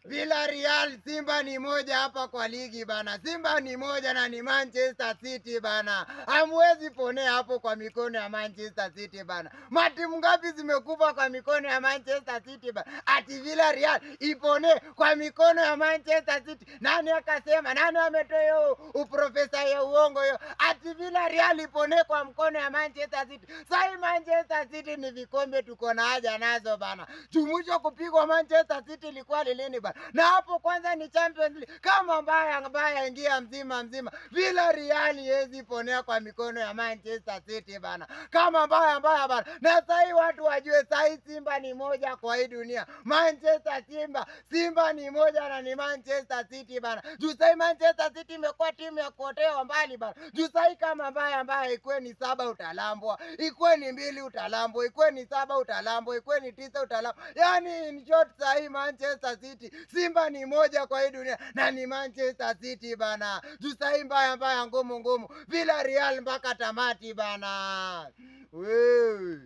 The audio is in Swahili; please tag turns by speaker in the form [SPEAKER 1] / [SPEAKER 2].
[SPEAKER 1] Villarreal, Simba ni moja hapa kwa ligi bana. Simba ni moja na ni Manchester City bana. Hamwezi ponea hapo kwa mikono ya Manchester City bana. Matimu ngapi zimekufa kwa mikono ya Manchester City bana? Ati Villarreal ipone kwa mikono ya Manchester City. Nani akasema? Nani ametoa hiyo uprofesa ya uongo hiyo? Ati Villarreal ipone kwa mkono ya Manchester City. Sai Manchester City ni vikombe tuko na haja nazo bana. Mwisho kupigwa Manchester City ilikuwa lini bana? Na hapo kwanza ni Champions League. Kama mbaya ingia mzima. Villarreal haiwezi ponea kwa mikono ya Manchester City bana. Kama mbaya bana. Na sasa watu wajue sasa Simba ni moja kwa hii dunia. Manchester Simba ni moja na ni Manchester City bana. Juu sasa Manchester City imekuwa timu ya kuotewa mbali bana. Juu sasa kama mbaya ikuwe ni 7 utalambwa, ikuwe ni 2 utalambwa, ikuwe ni 7 utalambwa, ikuwe ni 9 utalambwa. Yani in short sasa Manchester City Simba ni moja kwa hii dunia na ni Manchester City bana. Juu sasa mbaya ngumu Villarreal mpaka tamati bana. Wewe